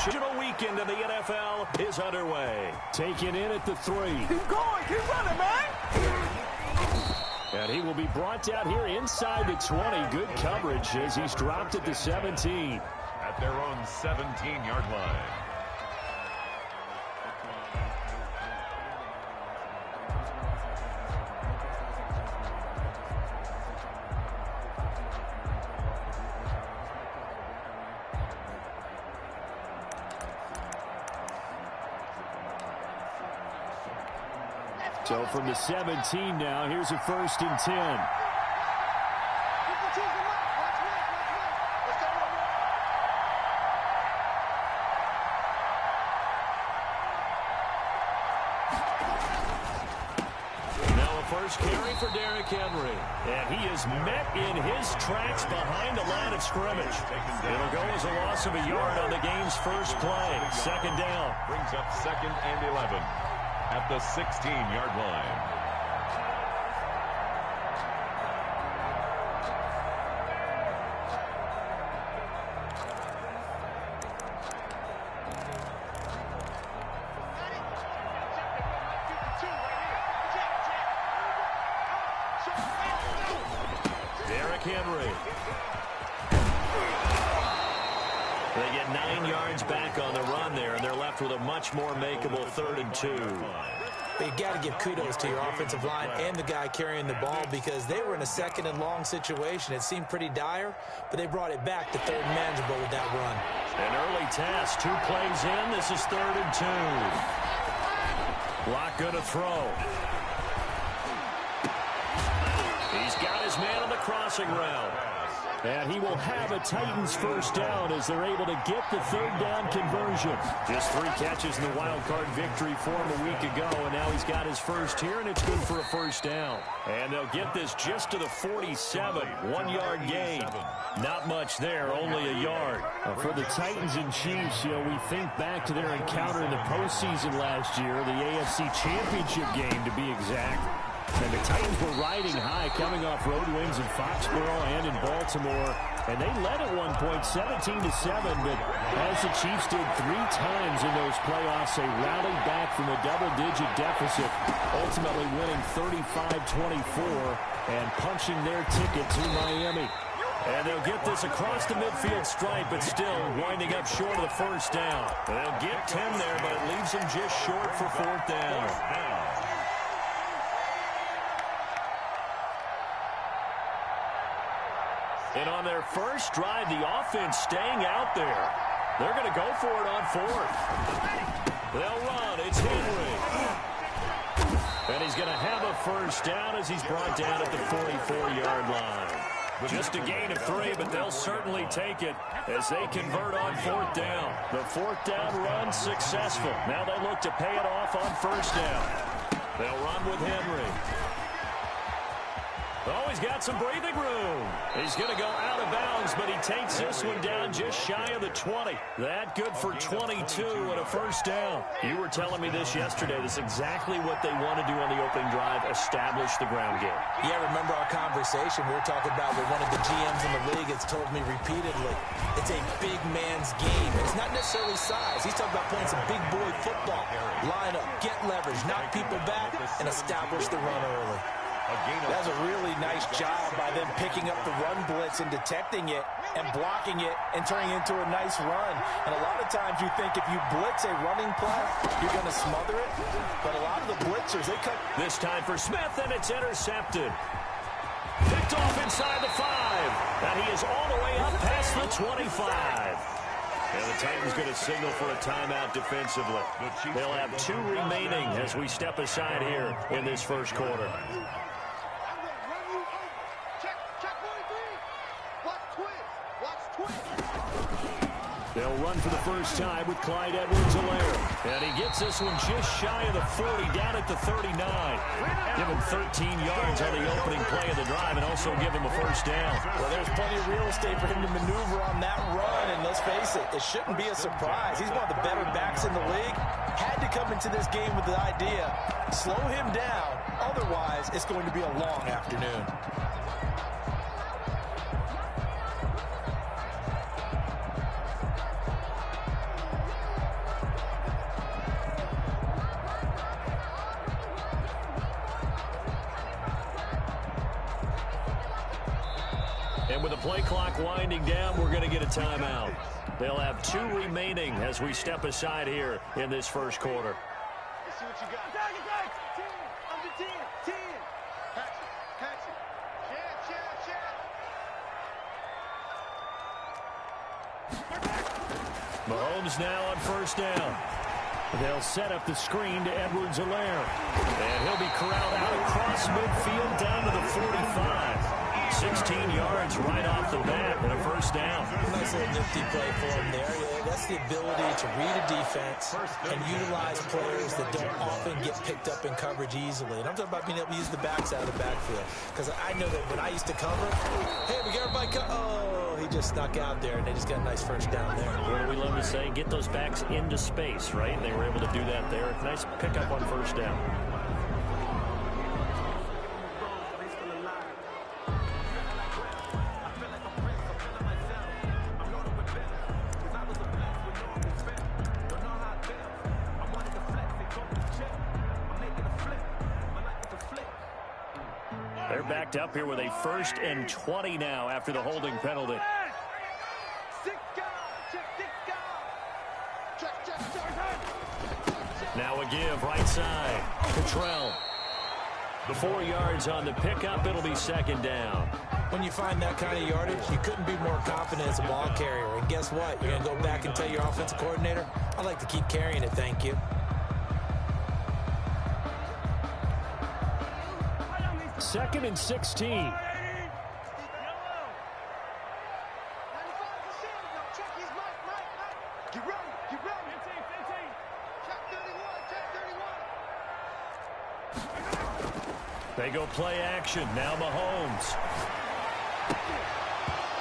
Digital weekend in the NFL is underway. Taken in at the 3. Keep going. Keep running, man. And he will be brought down here inside the 20. Good coverage as he's dropped at the 17. At their own 17-yard line. So from the 17 now, here's a 1st and 10. First carry for Derrick Henry. And he is met in his tracks behind the line of scrimmage. It'll go as a loss of a yard on the game's first play. 2nd down. Brings up 2nd and 11 at the 16-yard line. Henry. They get 9 yards back on the run there, and they're left with a much more makeable 3rd and 2. You got to give kudos to your offensive line and the guy carrying the ball because they were in a 2nd and long situation. It seemed pretty dire, but they brought it back to 3rd and manageable with that run. An early task. 2 plays in. This is 3rd and 2. Block going to throw. He's got his man on the crossing route. And he will have a Titans first down as they're able to get the 3rd down conversion. Just 3 catches in the wild card victory for him a week ago, and now he's got his first here, and it's good for a first down. And they'll get this just to the 47, 1-yard gain. Not much there, only a yard. For the Titans and Chiefs, we think back to their encounter in the postseason last year, the AFC Championship game to be exact. And the Titans were riding high, coming off road wins in Foxborough and in Baltimore. And they led at one point, 17-7. But as the Chiefs did 3 times in those playoffs, they rallied back from a double-digit deficit, ultimately winning 35-24 and punching their ticket to Miami. And they'll get this across the midfield stripe, but still winding up short of the first down. They'll get 10 there, but it leaves them just short for 4th down. And on their first drive, the offense staying out there. They're going to go for it on 4th. They'll run. It's Henry. And he's going to have a first down as he's brought down at the 44-yard line. Just a gain of 3, but they'll certainly take it as they convert on 4th down. The 4th down run successful. Now they look to pay it off on first down. They'll run with Henry. Oh, he's got some breathing room. He's going to go out of bounds, but he takes this one down just shy of the 20. That good for 22 and a first down. You were telling me this yesterday. This is exactly what they want to do on the opening drive, establish the ground game. Yeah, remember our conversation. We were talking about what one of the GMs in the league has told me repeatedly. It's a big man's game. It's not necessarily size. He's talking about playing some big boy football. Line up, get leverage, knock people back, and establish the run early. That's a really nice job by them picking up the run blitz and detecting it and blocking it and turning it into a nice run. And a lot of times you think if you blitz a running play, you're going to smother it. But a lot of the blitzers, they cut. This time for Smith, and it's intercepted. Picked off inside the 5. And he is all the way up past the 25. And the Titans going to signal for a timeout defensively. They'll have 2 remaining as we step aside here in this first quarter. They'll run for the first time with Clyde Edwards-Helaire. And he gets this one just shy of the 40, down at the 39. Give him 13 yards on the opening play of the drive and also give him a first down. Well, there's plenty of real estate for him to maneuver on that run. And let's face it, it shouldn't be a surprise. He's one of the better backs in the league. Had to come into this game with the idea, slow him down. Otherwise, it's going to be a long afternoon. with the play clock winding down, we're going to get a timeout. They'll have 2 remaining as we step aside here in this first quarter. Let's see what you got. Attack, attack. 10. Under 10. 10. Catch it. Catch it. Mahomes now on first down. They'll set up the screen to Edwards-Helaire. And he'll be corralled out across midfield down to the 45. 16 yards right off the bat and a first down. Nice little nifty play for him there. Yeah, that's the ability to read a defense and utilize players that don't often get picked up in coverage easily. And I'm talking about being able to use the backs out of the backfield. Because I know that when I used to cover, hey, we got everybody oh, he just snuck out there, and they just got a nice first down there. What do we love to say? Get those backs into space, right? And they were able to do that there. Nice pickup on first down. They're backed up here with a 1st and 20 now after the holding penalty. Now a give right side. Cottrell. 4 yards on the pickup. It'll be 2nd down. When you find that kind of yardage, you couldn't be more confident as a ball carrier. And guess what? You're going to go back and tell your offensive coordinator, I'd like to keep carrying it, thank you. 2nd and 16. They go play action. Now Mahomes.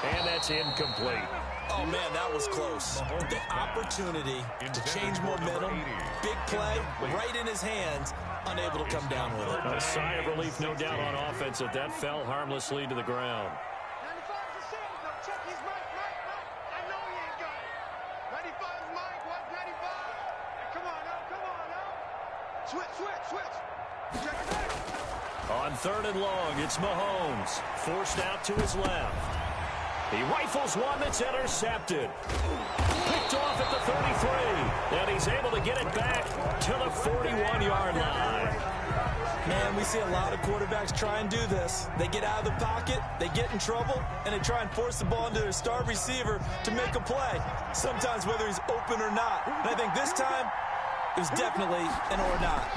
And that's incomplete. Oh, man, that was close. The opportunity to change momentum, big play, right in his hands, unable to come down with it. A sigh of relief, no doubt, on offense that that fell harmlessly to the ground. 95%. No, check his mic. I know he ain't got it. 95 is Mike. What's 95? Hey, come on now. Switch. Check. On 3rd and long, it's Mahomes. Forced out to his left. He rifles one that's intercepted. Picked off at the 33. And he's able to get it back to the 41-yard line. Man, we see a lot of quarterbacks try and do this. They get out of the pocket, they get in trouble, and they try and force the ball into their star receiver to make a play, sometimes whether he's open or not. And I think this time, it was definitely an or not.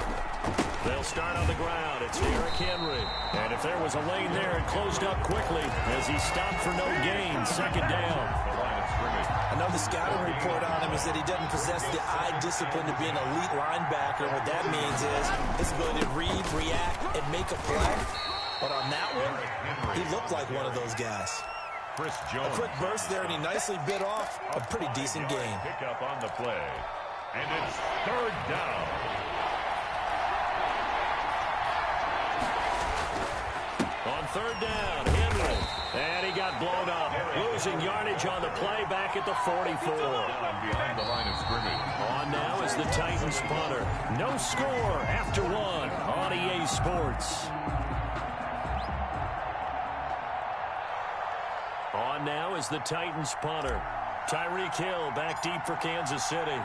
They'll start on the ground. It's Derrick Henry. And if there was a lane there, it closed up quickly as he stopped for no gain. 2nd down. I know the scouting report on him is that he doesn't possess the eye discipline to be an elite linebacker. What that means is his ability to read, react, and make a play. But on that one, he looked like one of those guys. A quick burst there, and he nicely bit off a pretty decent gain. Pick up on the play. And it's 3rd down. On 3rd down, Henry. And he got blown up. Losing yardage on the play back at the 44. Behind the line of scrimmage. On now is the Titans punter. No score after 1 on EA Sports. On now is the Titans punter. Tyreek Hill back deep for Kansas City.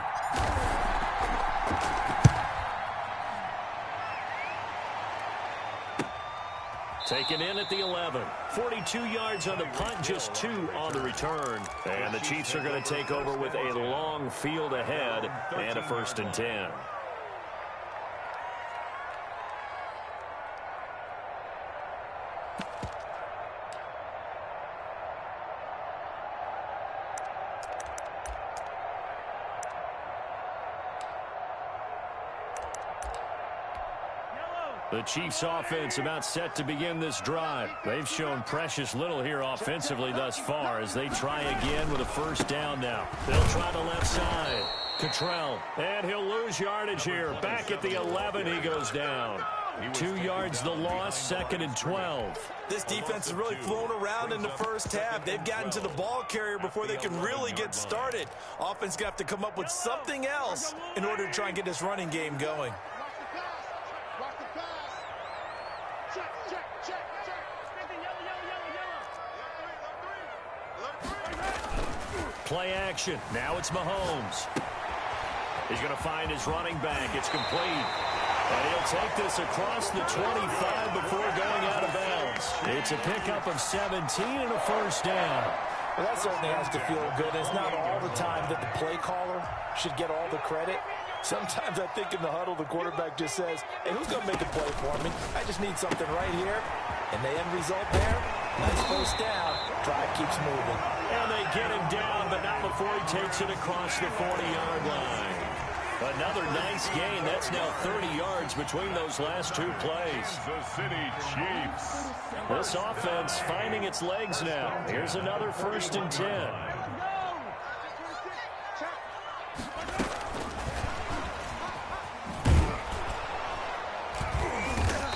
Taken in at the 11. 42 yards on the punt, just 2 on the return. And the Chiefs are going to take over with a long field ahead and a 1st and 10. The Chiefs offense about set to begin this drive. They've shown precious little here offensively thus far as they try again with a 1st down now. They'll try the left side. Cottrell, and he'll lose yardage here. Back at the 11, he goes down. 2 yards the loss, 2nd and 12. This defense has really flown around in the first half. They've gotten to the ball carrier before they can really get started. Offense going to have to come up with something else in order to try and get this running game going. play action. Now it's Mahomes. He's going to find his running back. It's complete. And he'll take this across the 25 before going out of bounds. It's a pickup of 17 and a first down. Well, that certainly has to feel good. It's not all the time that the play caller should get all the credit. Sometimes I think in the huddle, the quarterback just says, hey, who's going to make a play for me? I just need something right here. And the end result there, nice first down. Drive keeps moving. And they get him down, but not before he takes it across the 40-yard line. Another nice gain. That's now 30 yards between those last two plays. The City Chiefs. This offense finding its legs now. Here's another 1st and 10.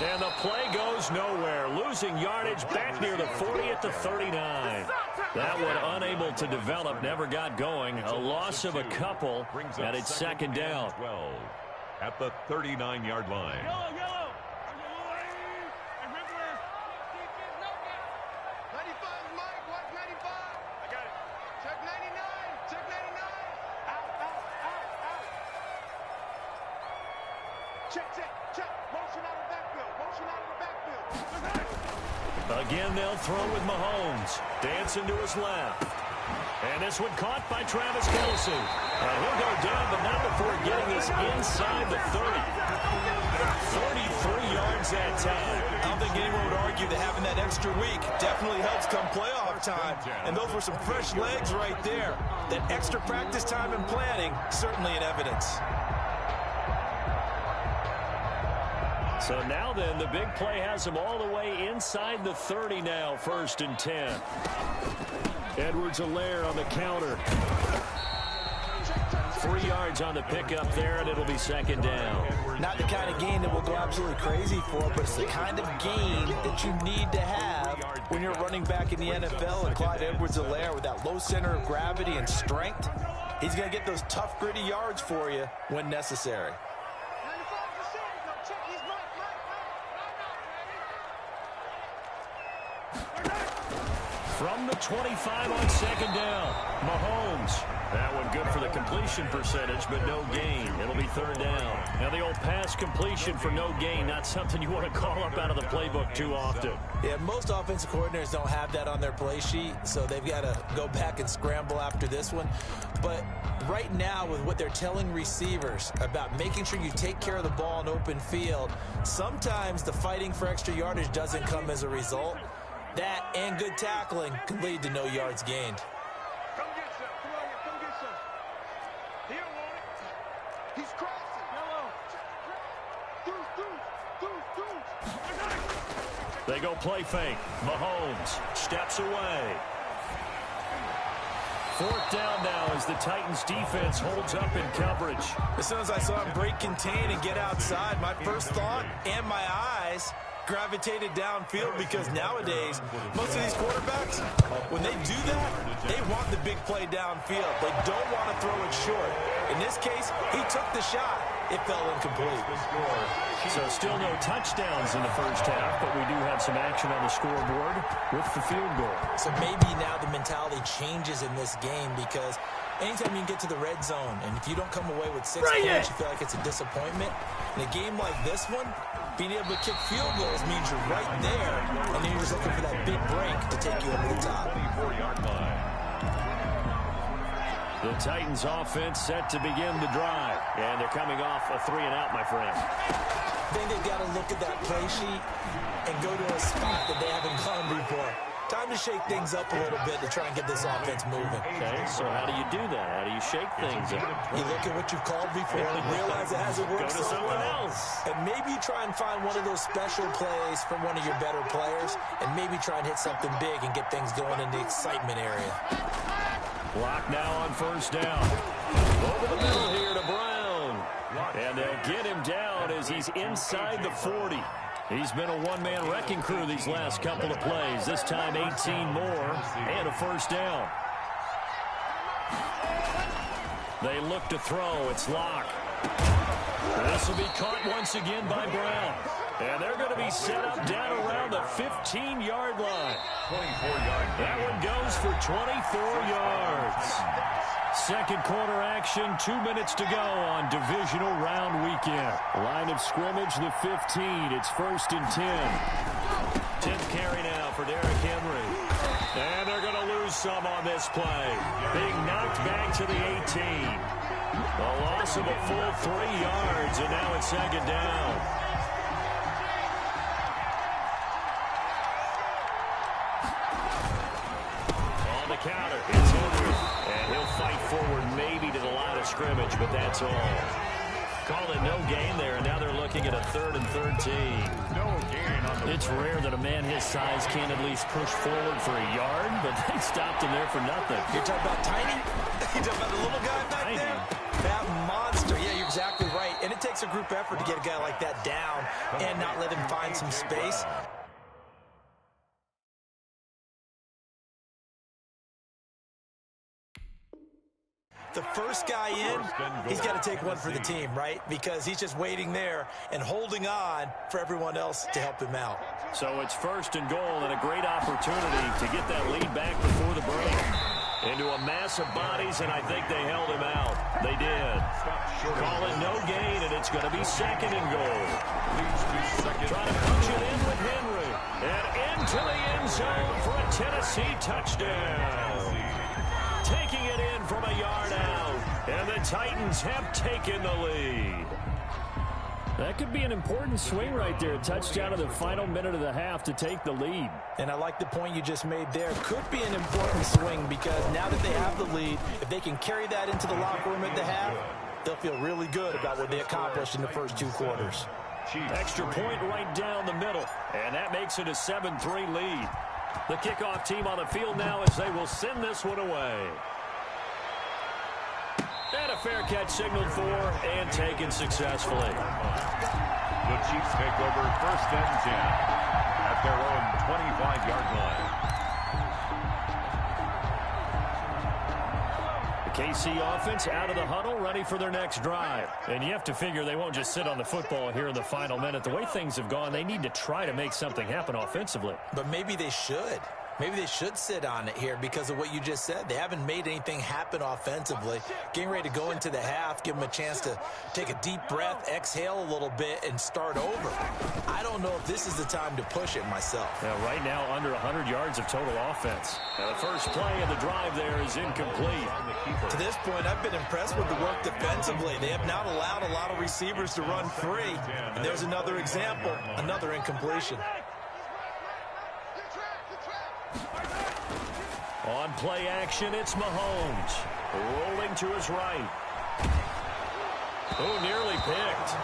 And the play goes nowhere. Losing yardage back near the 40 at the 39. That one unable to develop, never got going. A loss of a couple, and it's 2nd down. 12 at the 39-yard line. Yellow. 95 is Mike. Watch 95. I got it. Check 99. Check 99. Out. Check. Motion out of the backfield. Again, they'll throw with Mahomes. Dancing to his left. And this one caught by Travis Kelce. And he'll go down, but not before getting this inside the 30. 33 yards that time. I don't think anyone would argue that having that extra week definitely helps come playoff time. And those were some fresh legs right there. That extra practice time and planning, certainly in evidence. So now then, the big play has him all the way inside the 30 now, 1st and 10. Edwards-Helaire on the counter. 3 yards on the pickup there, and it'll be 2nd down. Not the kind of gain that we'll go absolutely crazy for, but it's the kind of gain that you need to have when you're running back in the NFL. And Clyde Edwards-Helaire, with that low center of gravity and strength, he's going to get those tough, gritty yards for you when necessary. From the 25 on 2nd down, Mahomes. That one good for the completion percentage, but no gain. It'll be 3rd down. Now the old pass completion for no gain, not something you want to call up out of the playbook too often. Yeah, most offensive coordinators don't have that on their play sheet, so they've got to go back and scramble after this one. But right now, with what they're telling receivers about making sure you take care of the ball in open field, sometimes the fighting for extra yardage doesn't come as a result. That and good tackling can lead to no yards gained. Come get some. Come get some. He don't want it. He's crossing. Yellow. Deuce. They go play fake. Mahomes steps away. 4th down now as the Titans defense holds up in coverage. As soon as I saw him break contain and get outside, my first thought and my eyes gravitated downfield, because nowadays most of these quarterbacks, when they do that, they want the big play downfield. They don't want to throw it short. In this case, he took the shot. It fell incomplete. So still no touchdowns in the first half, but we do have some action on the scoreboard with the field goal. So maybe now the mentality changes in this game, because anytime you can get to the red zone, and if you don't come away with 6 points, you feel like it's a disappointment. In a game like this one, being able to kick field goals means you're right there, and then you're just looking for that big break to take you over the top. 24-yard line. The Titans offense set to begin the drive, and they're coming off a 3-and-out, my friend. I think they've got to look at that play sheet and go to a spot that they haven't gone before. Time to shake things up a little bit to try and get this offense moving. Okay, so how do you do that? How do you shake things up? You look at what you've called before and realize it hasn't worked Go to so something well. else. And maybe try and find one of those special plays from one of your better players, and maybe try and hit something big and get things going in the excitement area. Block now on 1st down. Over the middle here to Brown. And they'll get him down as he's inside the 40. He's been a one-man wrecking crew these last couple of plays. This time 18 more and a 1st down. They look to throw. It's Locke. This will be caught once again by Brown. And they're going to be set up down around the 15-yard line. 24-yard. That one goes for 24 yards. Second quarter action, 2 minutes to go on divisional round weekend. Line of scrimmage, the 15. It's 1st and 10. 10th carry now for Derrick Henry. And they're going to lose some on this play. Being knocked back to the 18. A loss of a full 3 yards, and now it's 2nd down. On the counter, it's Henry. And he'll fight forward maybe to the line of scrimmage, but that's all. Call it no gain there, and now they're looking at a 3rd and 13. No gain on the It's rare that a man his size can't at least push forward for a yard, but they stopped him there for nothing. You're talking about tiny? You're talking about the little guy back Tiny. there? That monster. Yeah, you're exactly right. And it takes a group effort to get a guy like that down and not let him find some space. The first guy in, he's got to take one for the team, right? Because he's just waiting there and holding on for everyone else to help him out. So it's 1st and goal and a great opportunity to get that lead back before the break. Into a mass of bodies, and I think they held him out. They did. Call it no gain, and it's going to be 2nd and goal. Trying to punch it in with Henry. And into the end zone for a Tennessee touchdown. Taking it in from a yard out. And the Titans have taken the lead. That could be an important swing right there. A touchdown in the final minute of the half to take the lead. And I like the point you just made there. Could be an important swing because now that they have the lead, if they can carry that into the locker room at the half, they'll feel really good about what they accomplished in the first 2 quarters. Extra point right down the middle. And that makes it a 7-3 lead. The kickoff team on the field now as they will send this one away. And a fair catch signaled for and taken successfully. The Chiefs take over 1st and 10 at their own 25-yard line. The KC offense out of the huddle, ready for their next drive. And you have to figure they won't just sit on the football here in the final minute. The way things have gone, they need to try to make something happen offensively. But maybe they should. Maybe they should sit on it here because of what you just said. They haven't made anything happen offensively. Getting ready to go into the half, give them a chance to take a deep breath, exhale a little bit, and start over. I don't know if this is the time to push it myself. Now, right now, under 100 yards of total offense. Now, the first play of the drive there is incomplete. To this point, I've been impressed with the work defensively. They have not allowed a lot of receivers to run free. And there's another example, another incompletion. On play action, it's Mahomes. Rolling to his right. Oh, nearly picked.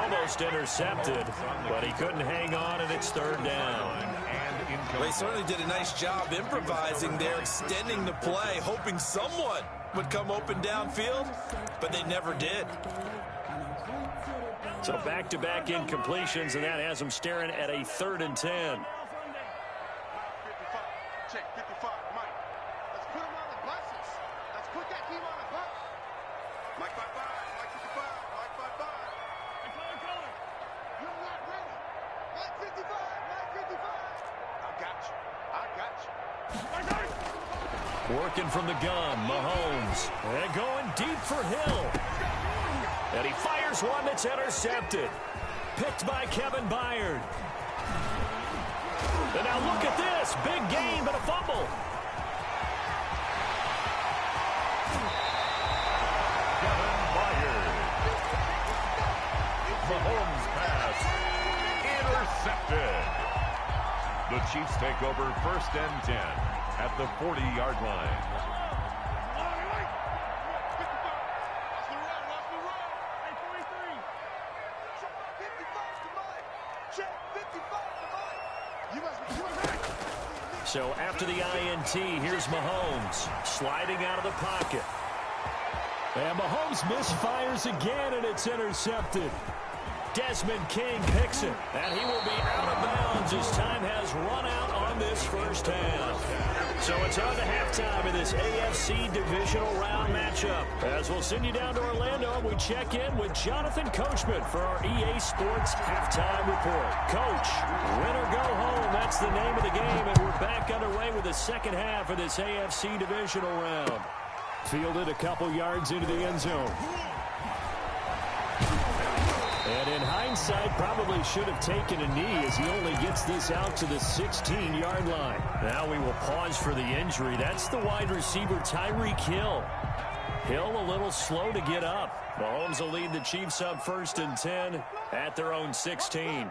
Almost intercepted, but he couldn't hang on, and it's 3rd down. Well, he certainly did a nice job improvising there, extending the play, hoping someone would come open downfield, but they never did. So back-to-back incompletions, and that has him staring at a 3rd and 10. Check 55, Mike. Let's put him on the buses. Let's put that team on the bus. Mike 55, Mike 55, Mike 55. Hey, color. You're not ready. Mike 55, Mike 55. I got you. Working from the gun, Mahomes. And going deep for Hill. And he fires one that's intercepted. Picked by Kevin Byard. And now look at this. Big gain, but a fumble. Kevin Byard. Mahomes pass intercepted. The Chiefs take over 1st and 10 at the 40-yard line. So after the INT, here's Mahomes sliding out of the pocket. And Mahomes misfires again, and it's intercepted. Desmond King picks it, and he will be out of bounds as time has run out on this first half. So it's on to halftime in this AFC divisional round matchup. As we'll send you down to Orlando, and we check in with Jonathan Coachman for our EA Sports Halftime Report. Coach, win or go home, that's the name of the game, and we're back underway with the second half of this AFC divisional round. Fielded a couple yards into the end zone. And in hindsight, probably should have taken a knee as he only gets this out to the 16-yard line. Now we will pause for the injury. That's the wide receiver, Tyreek Hill. Hill a little slow to get up. Mahomes will lead the Chiefs up 1st and 10 at their own 16.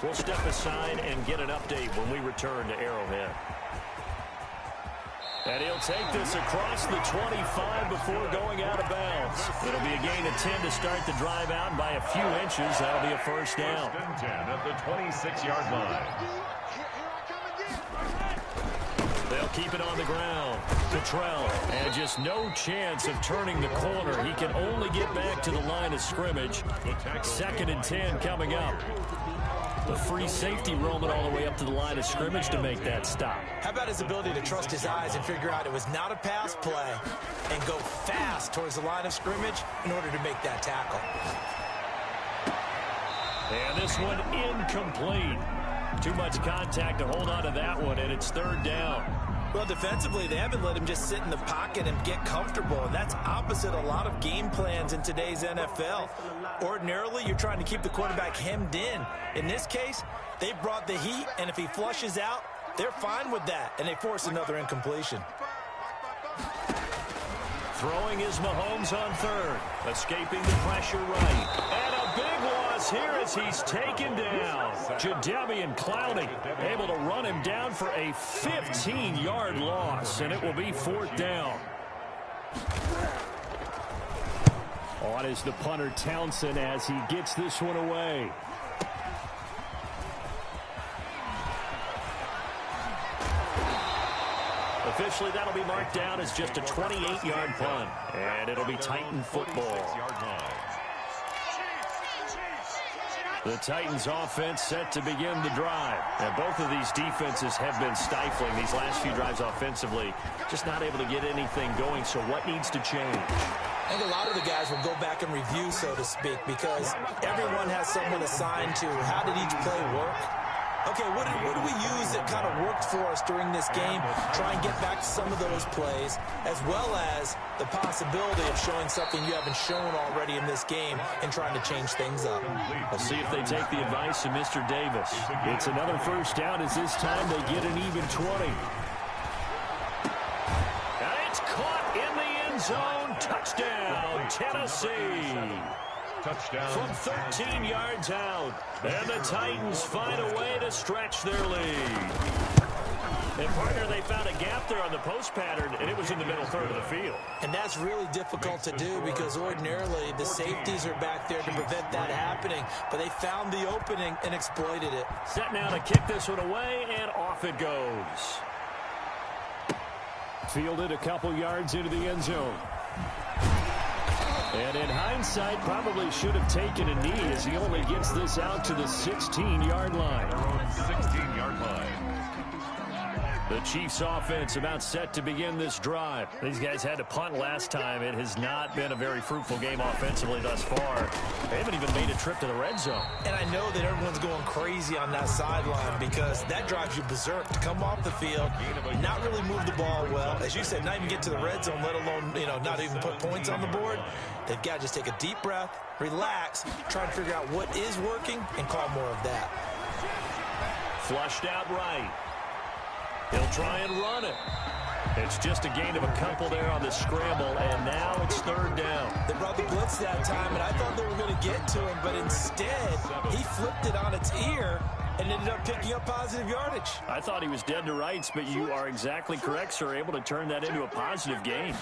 We'll step aside and get an update when we return to Arrowhead. And he'll take this across the 25 before going out of bounds. It'll be a gain of 10 to start the drive out by a few inches. That'll be a first down. 10 at the 26-yard line. They'll keep it on the ground. Cottrell, and just no chance of turning the corner. He can only get back to the line of scrimmage. 2nd and 10 coming up. The free safety roaming all the way up to the line of scrimmage to make that stop. How about his ability to trust his eyes and figure out it was not a pass play and go fast towards the line of scrimmage in order to make that tackle. And this one incomplete. Too much contact to hold on to that one, and it's 3rd down. Well, defensively, they haven't let him just sit in the pocket and get comfortable, and that's opposite a lot of game plans in today's NFL. Ordinarily, you're trying to keep the quarterback hemmed in. In this case, they brought the heat, and if he flushes out, they're fine with that, and they force another incompletion. Throwing is Mahomes on 3rd. Escaping the pressure right. And a big loss here as he's taken down. Jadeveon Clowney able to run him down for a 15-yard loss, and it will be 4th down. On is the punter Townsend as he gets this one away. Officially, that'll be marked down as just a 28-yard punt, and it'll be Titan football. The Titans offense set to begin the drive. And both of these defenses have been stifling these last few drives offensively. Just not able to get anything going, so what needs to change? I think a lot of the guys will go back and review, so to speak, because everyone has someone assigned to how did each play work. Okay, what do we use that kind of worked for us during this game? Try and get back to some of those plays, as well as the possibility of showing something you haven't shown already in this game and trying to change things up. We'll see if they take the advice of Mr. Davis. It's another first down as this time they get an even 20. And it's caught in the end zone. Touchdown, Tennessee. Touchdown. From 13 yards out. And the Titans find a way to stretch their lead. And partner, they found a gap there on the post pattern, and it was in the middle third of the field. And that's really difficult to do because ordinarily the safeties are back there to prevent that happening. But they found the opening and exploited it. Set now to kick this one away, and off it goes. Fielded a couple yards into the end zone. And in hindsight, probably should have taken a knee as he only gets this out to the 16-yard line. 16-yard line. The Chiefs offense about set to begin this drive. These guys had to punt last time. It has not been a very fruitful game offensively thus far. They haven't even made a trip to the red zone. And I know that everyone's going crazy on that sideline because that drives you berserk to come off the field, not really move the ball well. As you said, not even get to the red zone, let alone, not even put points on the board. They've got to just take a deep breath, relax, try and figure out what is working, and call more of that. Flushed out right. He'll try and run it. It's just a gain of a couple there on the scramble, and now it's 3rd down. They brought the blitz that time, and I thought they were going to get to him, but instead, he flipped it on its ear and ended up picking up positive yardage. I thought he was dead to rights, but you are exactly correct, sir, able to turn that into a positive gain.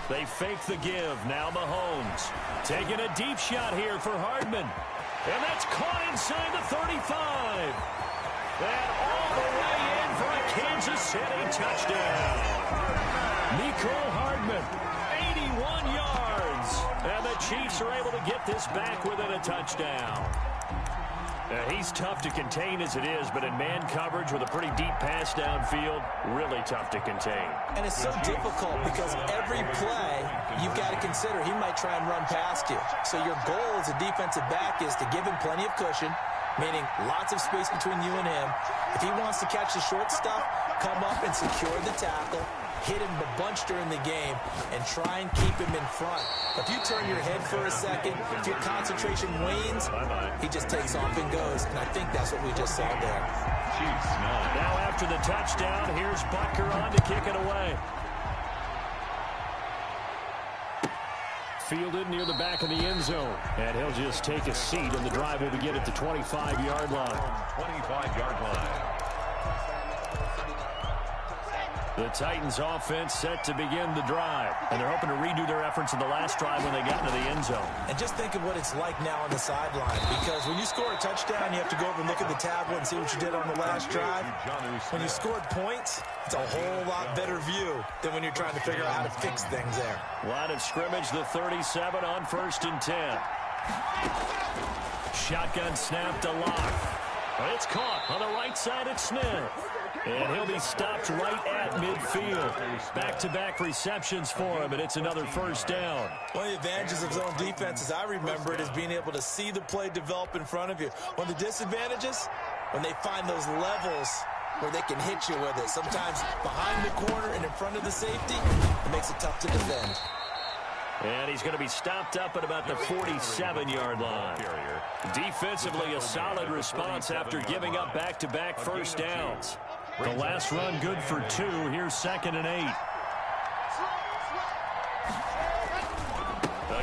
They fake the give. Now Mahomes taking a deep shot here for Hardman. And that's caught inside the 35. And all the way in for a Kansas City touchdown. Mecole Hardman, 81 yards. And the Chiefs are able to get this back within a touchdown. He's tough to contain as it is, but in man coverage with a pretty deep pass downfield, really tough to contain. And it's so difficult because every play you've got to consider he might try and run past you. So your goal as a defensive back is to give him plenty of cushion, meaning lots of space between you and him. If he wants to catch the short stuff, come up and secure the tackle, hit him a bunch during the game, and try and keep him in front. If you turn your head for a second, if your concentration wanes, he just takes off and goes, and I think that's what we just saw there. Now after the touchdown, here's Butker on to kick it away. Fielded near the back of the end zone, and he'll just take a seat, and the drive will begin at the 25-yard line. 25-yard line. The Titans offense set to begin the drive, and they're hoping to redo their efforts in the last drive when they got into the end zone. And just think of what it's like now on the sideline, because when you score a touchdown, you have to go over and look at the tablet and see what you did on the last drive. When you scored points, it's a whole lot better view than when you're trying to figure out how to fix things there. Line of scrimmage, the 37 on 1st and 10. Shotgun snap to Locke. It's caught on the right side at Smith. And he'll be stopped right at midfield. Back-to-back receptions for him, and it's another first down. One of the advantages of zone defense, as I remember it, is being able to see the play develop in front of you. One of the disadvantages, when they find those levels where they can hit you with it. Sometimes behind the corner and in front of the safety, it makes it tough to defend. And he's going to be stopped up at about the 47-yard line. Defensively, a solid response after giving up back-to-back first downs. The last run good for 2. Here's 2nd and 8.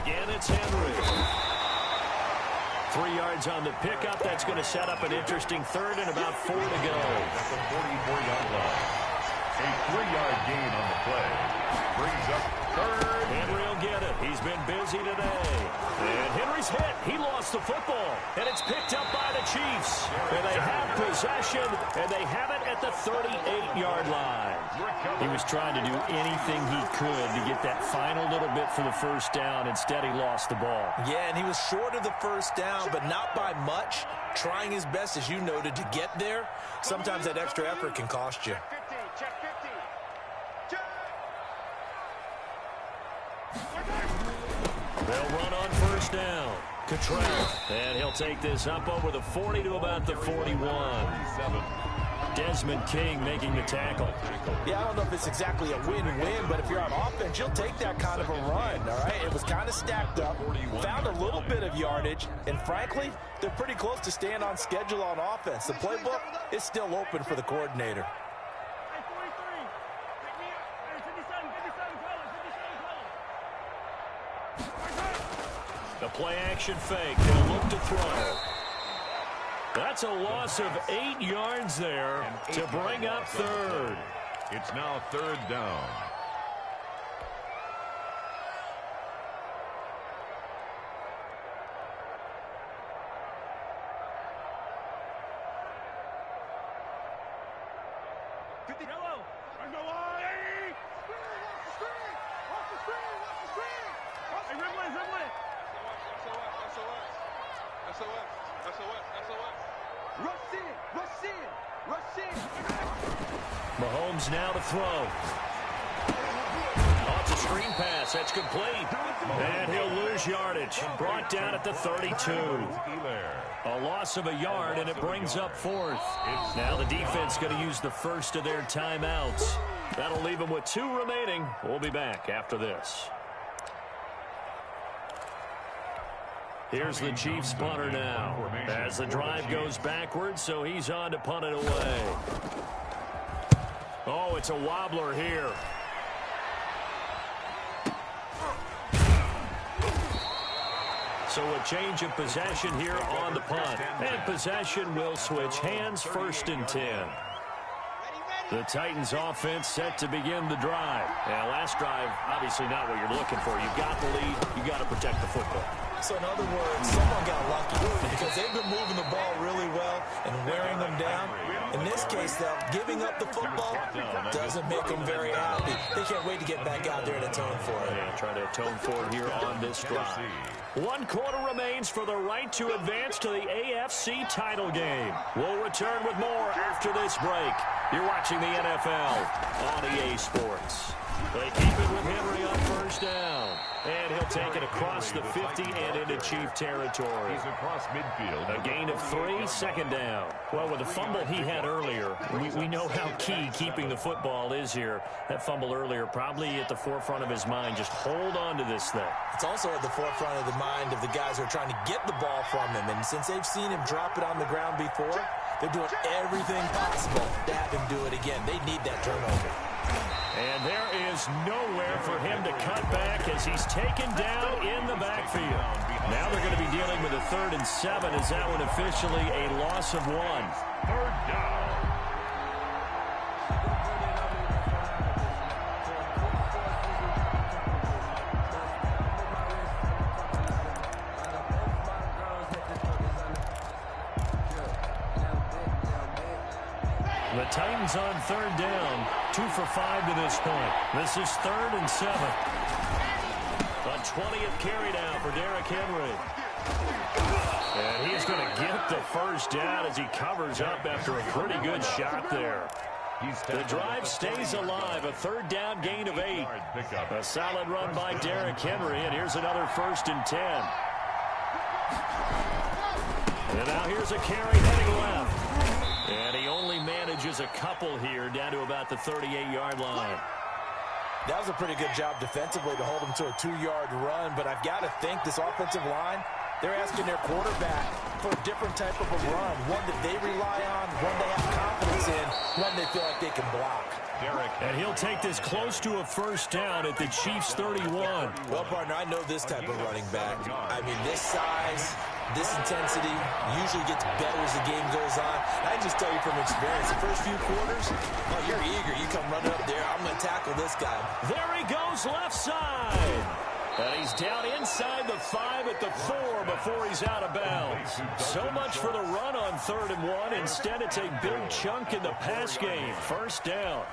Again, it's Henry. 3 yards on the pickup. That's going to set up an interesting 3rd and about 4 to go. At the 44-yard line. A 3-yard gain on the play. Brings up 3rd. Henry will get it. He's been busy today. And Henry's hit. He lost the football. And it's picked up by the Chiefs. And they have possession, and they have it at the 38-yard line. He was trying to do anything he could to get that final little bit for the first down. Instead, he lost the ball. Yeah, and he was short of the first down, but not by much. Trying his best, as you noted, to get there. Sometimes that extra effort can cost you. They'll run on first down. Cottrell. And he'll take this up over the 40 to about the 41. Desmond King making the tackle. Yeah, I don't know if it's exactly a win-win, but if you're on offense, you'll take that kind of a run, all right? It was kind of stacked up, found a little bit of yardage, and frankly, they're pretty close to staying on schedule on offense. The playbook is still open for the coordinator. The play-action fake. They'll look to throw. That's a loss of 8 yards there to bring up 3rd. It's now 3rd down. Mahomes now to throw. Oh, it's a screen pass. That's complete. And he'll lose yardage. Brought down at the 32. A loss of a yard, and it brings up 4th. Now the defense going to use the first of their timeouts. That'll leave them with 2 remaining. We'll be back after this. Here's the Chiefs punter now. As the drive goes backwards, so he's on to punt it away. Oh, it's a wobbler here. So a change of possession here on the punt. And possession will switch hands, 1st and 10. The Titans offense set to begin the drive. Yeah, last drive, obviously not what you're looking for. You've got the lead. You've got to protect the football. So in other words, someone got lucky because they've been moving the ball really well and wearing them down. In this case, though, giving up the football doesn't make them very happy. They can't wait to get back out there and atone for it. Yeah, trying to atone for it here on this drive. 1 quarter remains for the right to advance to the AFC title game. We'll return with more after this break. You're watching the NFL on EA Sports. They keep it with Henry on first down. And he'll take it across the 50 and into Chief territory. He's across midfield. A gain of 3, second down. Well, with the fumble he had earlier, we know how key keeping the football is here. That fumble earlier probably at the forefront of his mind. Just hold on to this thing. It's also at the forefront of the mind of the guys who are trying to get the ball from him. And since they've seen him drop it on the ground before, they're doing everything possible to have him do it again. They need that turnover. And there is nowhere for him to cut back as he's taken down in the backfield. Now they're going to be dealing with a 3rd and 7. Is that one officially a loss of 1? 3rd down. The Titans on 3rd down, 2 for 5 to this point. This is 3rd and 7. A 20th carry down for Derrick Henry. And he's going to get the first down as he covers up after a pretty good shot there. The drive stays alive, a 3rd down gain of 8. A solid run by Derrick Henry, and here's another 1st and 10. And now here's a carry heading left. And he only manages a couple here down to about the 38-yard line. That was a pretty good job defensively to hold him to a 2-yard run, but I've got to think this offensive line, they're asking their quarterback for a different type of a run, one that they rely on, one they have confidence in, one they feel like they can block. And he'll take this close to a first down at the Chiefs' 31. Well, partner, I know this type of running back. I mean, this size, this intensity usually gets better as the game goes on. I just tell you from experience, the first few quarters, oh, you're eager. You come running up there, I'm going to tackle this guy. There he goes left side. And he's down inside the 5 at the 4 before he's out of bounds. So much for the run on 3rd and 1. Instead, it's a big chunk in the pass game. First down.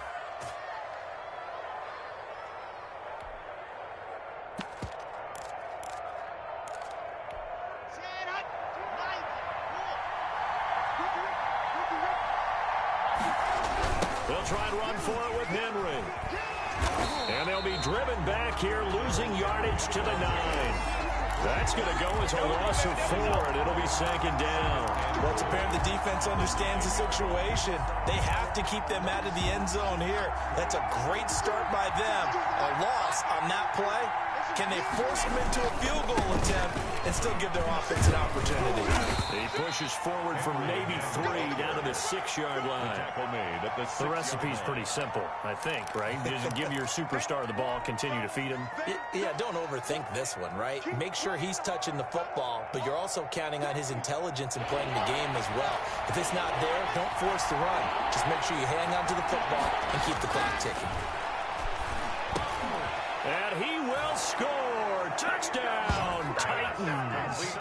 They'll try and run for it with Henry. And they'll be driven back here, losing yardage to the 9. That's going to go as a loss of 4, and it'll be 2nd down. Well, it's apparent the defense understands the situation. They have to keep them out of the end zone here. That's a great start by them. A loss on that play. Can they force them into a field goal attempt and still give their offense an opportunity? He pushes forward for maybe 3 down to the 6-yard line. The recipe's pretty simple, I think, right? Just give your superstar the ball, continue to feed him. Yeah, don't overthink this one, right? Make sure he's touching the football, but you're also counting on his intelligence in playing the game as well. If it's not there, don't force the run. Just make sure you hang on to the football and keep the clock ticking. And he will score. Touchdown, Titans.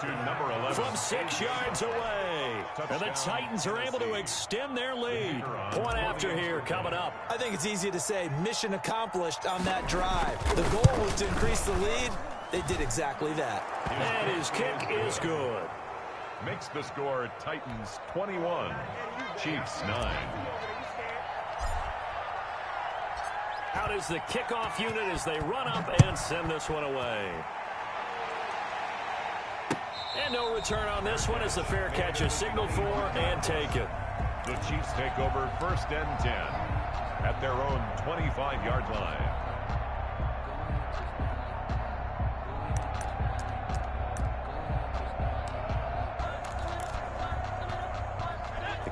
From 6 yards away. And the Titans are able to extend their lead. Point after here coming up. I think it's easy to say mission accomplished on that drive. The goal was to increase the lead. They did exactly that. And his kick is good. Makes the score Titans 21, Chiefs 9. Out is the kickoff unit as they run up and send this one away. And no return on this one as the fair catch is signaled for and taken. The Chiefs take over 1st and 10 at their own 25-yard line.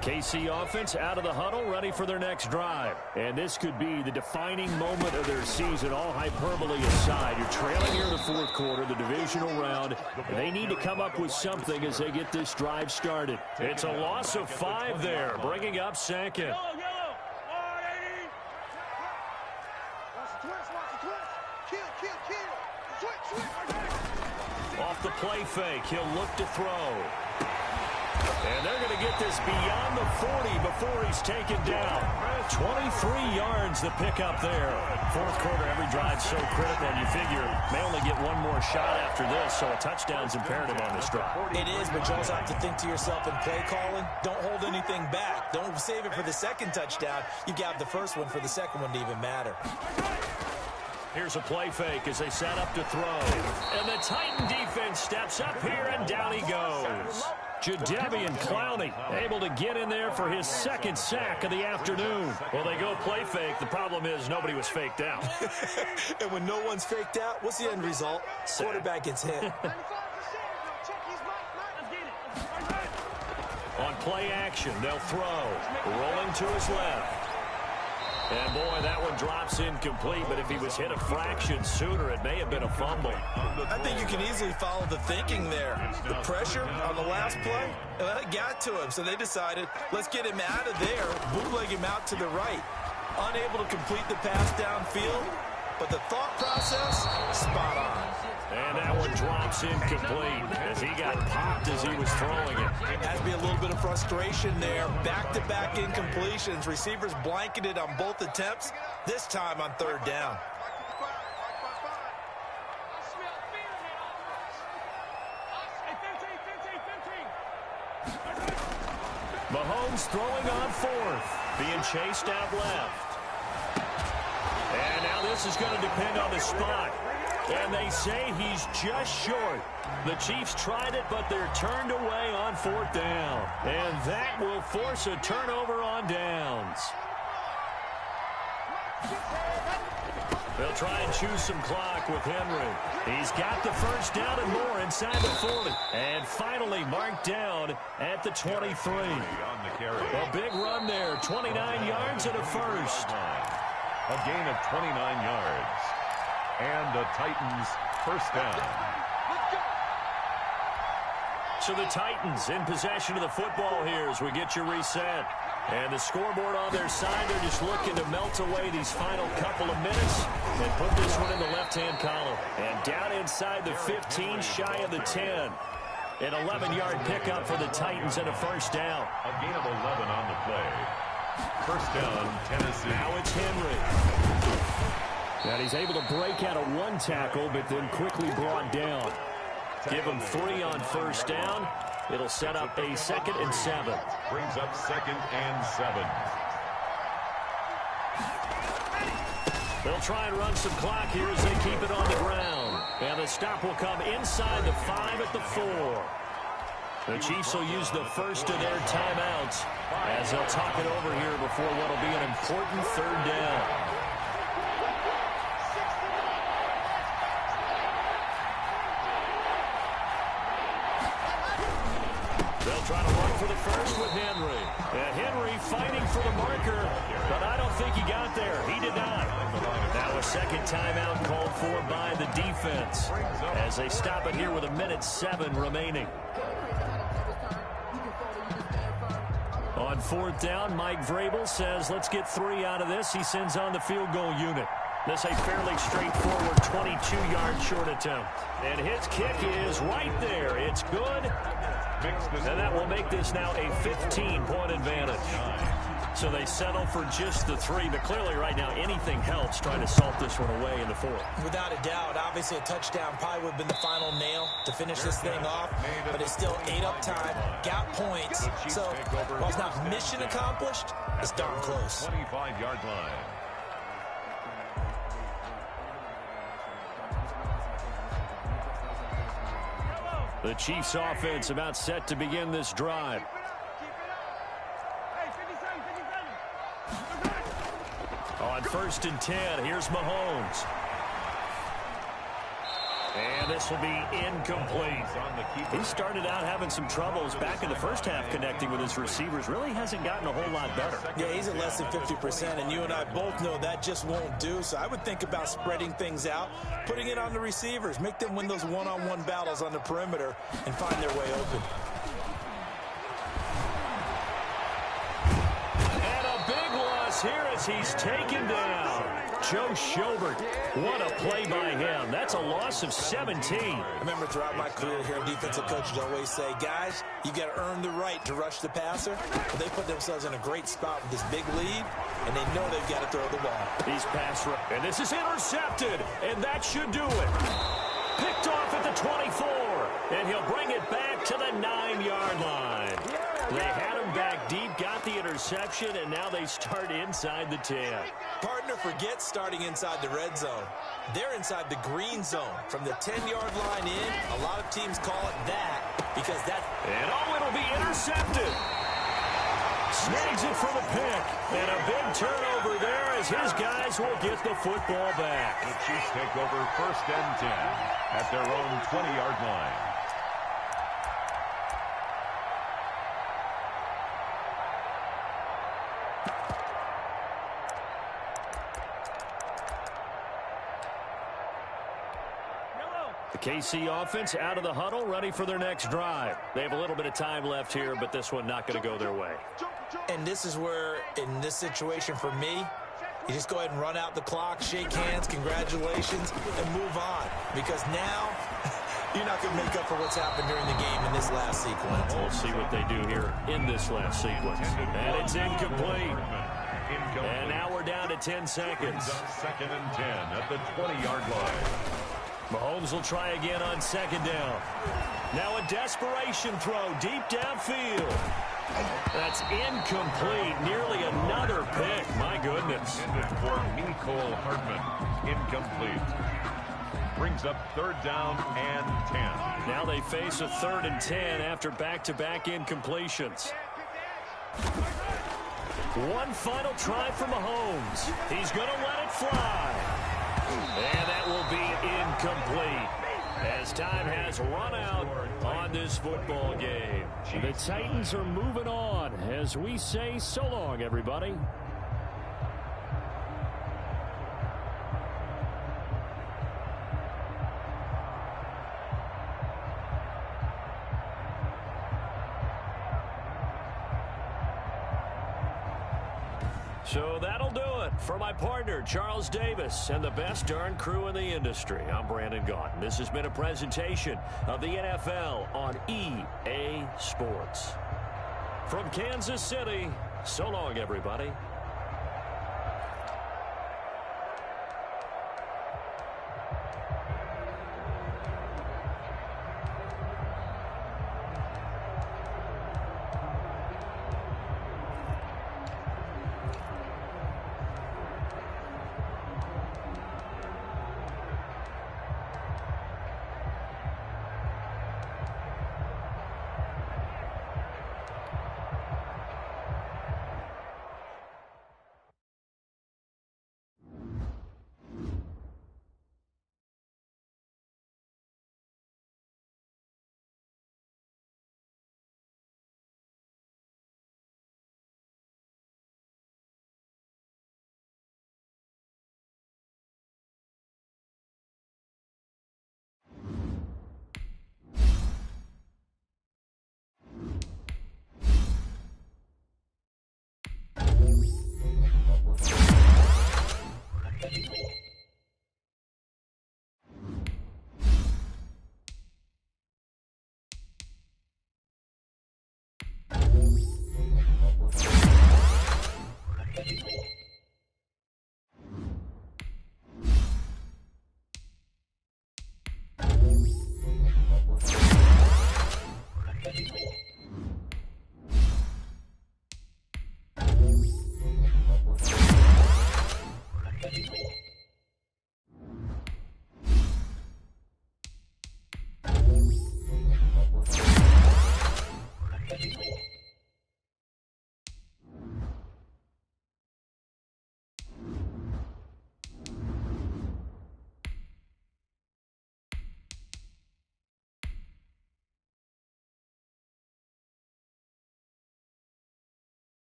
KC offense out of the huddle, ready for their next drive. And this could be the defining moment of their season, all hyperbole aside. You're trailing here in the 4th quarter, the divisional round. And they need to come up with something as they get this drive started. It's a loss of 5 there, bringing up 2nd. Off off the play fake. He'll look to throw. And they're going to get this beyond the 40 before he's taken down. 23 yards the pickup there. Fourth quarter, every drive so critical, and you figure may only get one more shot after this, so a touchdown's imperative on this drive. It is, but you also have to think to yourself in play calling, don't hold anything back. Don't save it for the second touchdown. You got the first one for the second one to even matter. Here's a play fake as they set up to throw. And the Titan defense steps up here, and down he goes. Jadeveon Clowney able to get in there for his second sack of the afternoon. Well, they go play fake. The problem is nobody was faked out. And when no one's faked out, what's the end result? Quarterback gets hit. On play action, they'll throw. Rolling to his left. And, boy, that one drops incomplete, but if he was hit a fraction sooner, it may have been a fumble. I think you can easily follow the thinking there. The pressure on the last play, it got to him, so they decided, let's get him out of there, bootleg him out to the right. Unable to complete the pass downfield, but the thought process, spot on. And that one drops incomplete as he got popped as he was throwing it. Has to be a little bit of frustration there. Back-to-back incompletions. Receivers blanketed on both attempts, this time on third down. Mahomes throwing on fourth, being chased out left. And now this is going to depend on the spot. And they say he's just short. The Chiefs tried it, but they're turned away on fourth down. And that will force a turnover on downs. They'll try and choose some clock with Henry. He's got the first down and more inside the 40. And finally marked down at the 23. A big run there, 29 yards and a first. A gain of 29 yards. And the Titans first down. So the Titans in possession of the football here as we get you reset. And the scoreboard on their side, they're just looking to melt away these final couple of minutes and put this one in the left-hand column. And down inside the 15, shy of the 10. An 11-yard pickup for the Titans and a first down. A gain of 11 on the play. First down, Tennessee. Now it's Henry. And he's able to break out of one tackle, but then quickly brought down. Give him 3 on first down. It'll set up a 2nd and 7. Brings up 2nd and 7. They'll try and run some clock here as they keep it on the ground. And the stop will come inside the 5 at the 4. The Chiefs will use the first of their timeouts as they'll talk it over here before what will be an important third down. They'll try to run for the first with Henry. And Henry fighting for the marker, but I don't think he got there. He did not. Now a second timeout called for by the defense as they stop it here with 1:07 remaining. On fourth down, Mike Vrabel says, let's get 3 out of this. He sends on the field goal unit. This a fairly straightforward 22-yard short attempt. And his kick is right there. It's good. And that will make this now a 15-point advantage. So they settle for just the 3, but clearly right now anything helps trying to salt this one away in the 4th. Without a doubt, obviously a touchdown probably would have been the final nail to finish this thing off, but it's still 8 up time, got points, so while it's not mission accomplished, it's darn close. 25-yard line. The Chiefs offense about set to begin this drive. On 1st and 10, here's Mahomes. And this will be incomplete. He started out having some troubles back in the first half connecting with his receivers. Really hasn't gotten a whole lot better. Yeah, he's at less than 50%, and you and I both know that just won't do. So I would think about spreading things out, putting it on the receivers, make them win those one-on-one battles on the perimeter and find their way open. And a big loss here as he's taken down. Joe Schobert, what a play by him. That's a loss of 17. I remember throughout my career here, defensive coaches always say, guys, you got to earn the right to rush the passer. But they put themselves in a great spot with this big lead, and they know they've got to throw the ball. He's pass rush, and this is intercepted, and that should do it. Picked off at the 24, and he'll bring it back to the 9-yard line. They had him back deep, got the interception, and now they start inside the 10. Partner forgets starting inside the red zone. They're inside the green zone. From the 10-yard line in, a lot of teams call it that because that... And it'll be intercepted. Snags it for the pick. And a big turnover there as his guys will get the football back. The Chiefs take over 1st and 10 at their own 20-yard line. The KC offense out of the huddle, ready for their next drive. They have a little bit of time left here, but this one not going to go their way. And this is where, in this situation for me, you just go ahead and run out the clock, shake hands, congratulations, and move on. Because now, you're not going to make up for what's happened during the game in this last sequence. We'll see what they do here in this last sequence. And it's incomplete. And now we're down to 10 seconds. 2nd and 10 at the 20-yard line. Mahomes will try again on 2nd down. Now a desperation throw deep downfield. That's incomplete. Nearly another pick. My goodness. For Mecole Hardman. Incomplete. Brings up 3rd down and 10. Now they face a 3rd and 10 after back-to-back incompletions. One final try for Mahomes. He's going to let it fly. And that will be incomplete as time has run out on this football game. The Titans are moving on as we say so long, everybody. So that'll do it for my partner, Charles Davis, and the best darn crew in the industry. I'm Brandon Gaudin. This has been a presentation of the NFL on EA Sports. From Kansas City, so long, everybody.